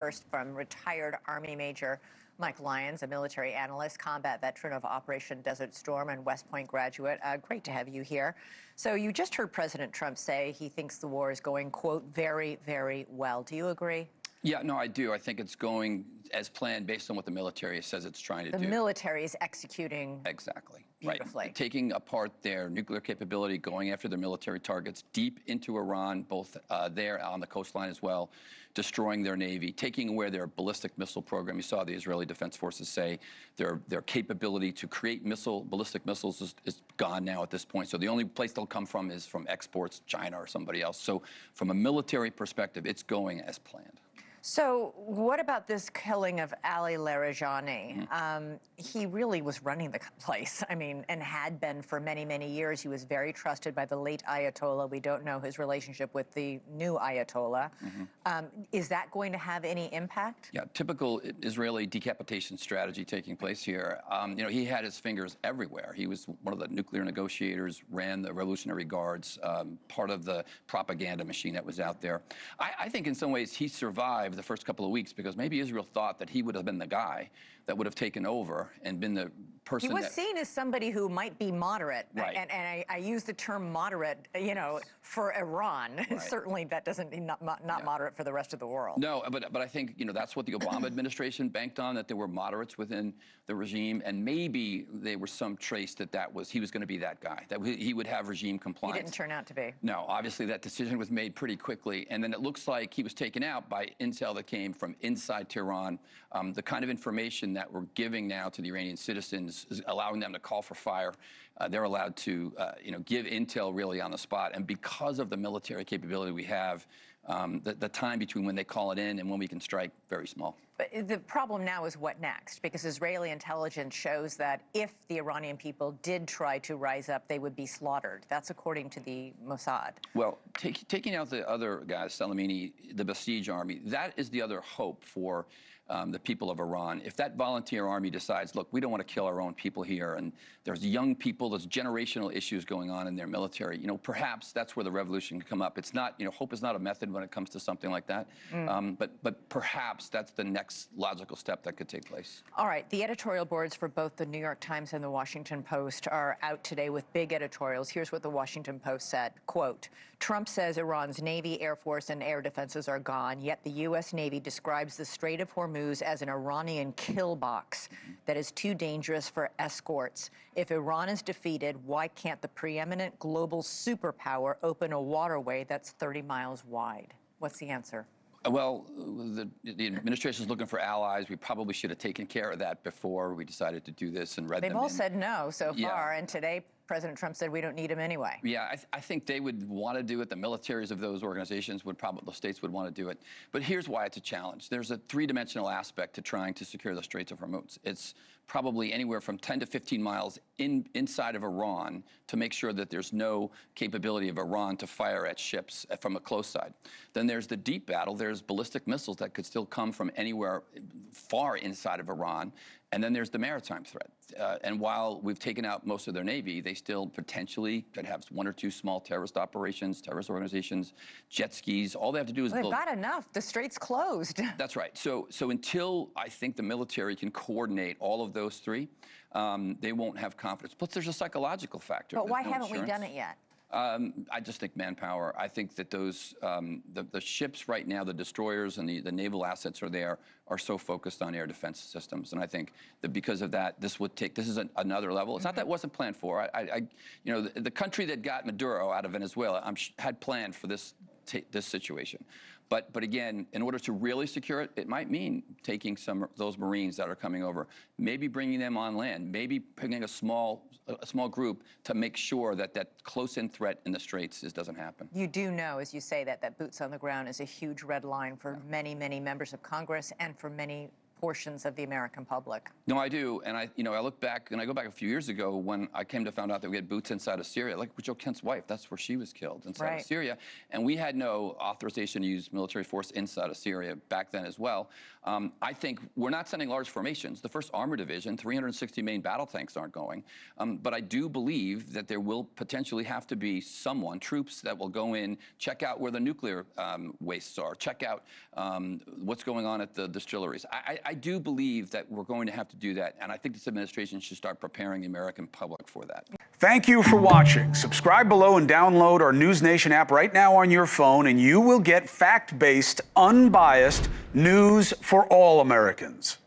First, from retired Army Major Mike Lyons, a military analyst, combat veteran of Operation Desert Storm, and West Point graduate. Great to have you here. So you just heard President Trump say he thinks the war is going, quote, very, very well. Do you agree? Yeah, no, I do. I think it's going as planned based on what the military says it's trying to do. The military is executing exactly beautifully. Right. Taking apart their nuclear capability, going after their military targets deep into Iran, both there on the coastline as well, destroying their Navy, taking away their ballistic missile program. You saw the Israeli Defense Forces say their capability to create ballistic missiles is gone now at this point. So the only place they'll come from is from exports, China or somebody else. So from a military perspective, it's going as planned. So what about this killing of Ali Larijani? He really was running the place, I mean, and had been for many, many years. He was very trusted by the late Ayatollah. We don't know his relationship with the new Ayatollah. Is that going to have any impact? Yeah, typical Israeli decapitation strategy taking place here. You know, he had his fingers everywhere. He was one of the nuclear negotiators, ran the Revolutionary Guards, part of the propaganda machine that was out there. I think in some ways he survived the first couple of weeks because maybe Israel thought that he would have been the guy that would have taken over and been the person. He was seen as somebody who might be moderate, right. and I use the term moderate, you know, for Iran. Right. Certainly that doesn't mean not moderate for the rest of the world. No, but I think, you know, that's what the Obama administration banked on, that there were moderates within the regime, and maybe there was some trace that he was going to be that guy, that he would have regime compliance. He didn't turn out to be. No, obviously that decision was made pretty quickly, and then it looks like he was taken out by intel that came from inside Tehran. The kind of information that we're giving now to the Iranian citizens is allowing them to call for fire. They're allowed to, you know, give intel really on the spot, and because of the military capability we have, the time between when they call it in and when we can strike, very small. But the problem now is what next? Because Israeli intelligence shows that if the Iranian people did try to rise up, they would be slaughtered. That's according to the Mossad. Well, taking out the other guys, Soleimani, the Basij army, that is the other hope for the people of Iran. If that volunteer army decides, look, we don't want to kill our own people here, and there's young people, there's generational issues going on in their military, you know, perhaps that's where the revolution can come up. It's not, you know, hope is not a method when it comes to something like that, but perhaps that's the next logical step that could take place. All right, the editorial boards for both the New York Times and the Washington Post are out today with big editorials. Here's what the Washington Post said, quote, Trump says Iran's Navy, Air Force, and air defenses are gone, yet the U.S. Navy describes the Strait of Hormuz as an Iranian kill box that is too dangerous for escorts. If Iran is defeated, why can't the preeminent global superpower open a waterway that's 30 miles wide? What's the answer? Well, the administration is looking for allies. We probably should have taken care of that before we decided to do this and read them in. They've all said no so far, and today President Trump said we don't need him anyway. Yeah, I think they would want to do it. The militaries of those organizations would probably, the states would want to do it. But here's why it's a challenge. There's a three-dimensional aspect to trying to secure the Straits of Hormuz. It's probably anywhere from 10 to 15 miles inside of Iran to make sure that there's no capability of Iran to fire at ships from a close side. Then there's the deep battle. There's ballistic missiles that could still come from anywhere far inside of Iran. And then there's the maritime threat. And while we've taken out most of their Navy, they still potentially could have one or two small terrorist operations, terrorist organizations, jet skis. All they have to do is build. They've got enough. The strait's closed. That's right. So until I think the military can coordinate all of those three, they won't have confidence. Plus, there's a psychological factor. But why haven't we done it yet? I just think manpower. I think that those the ships right now, the destroyers and the naval assets are so focused on air defense systems, and I think that because of that, this is another level. It's not that it wasn't planned for. You know, the country that got Maduro out of Venezuela had planned for this situation. But again, in order to really secure it, it might mean taking some of those Marines that are coming over, maybe bringing them on land, maybe bringing a small group to make sure that that close-in threat in the Straits doesn't happen. You do know, as you say, that boots on the ground is a huge red line for many, many members of Congress and for many portions of the American public. No, I do, and I look back, and I go back a few years ago when I came to find out that we had boots inside of Syria, like Joe Kent's wife. That's where she was killed, inside of Syria, and we had no authorization to use military force inside of Syria back then as well. I think we're not sending large formations. The 1st Armored Division, 360 main battle tanks aren't going, but I do believe that there will potentially have to be troops that will go in, check out where the nuclear wastes are, check out what's going on at the distilleries. I do believe that we're going to have to do that, and I think this administration should start preparing the American public for that. Thank you for watching. Subscribe below and download our NewsNation app right now on your phone, and you will get fact-based, unbiased news for all Americans.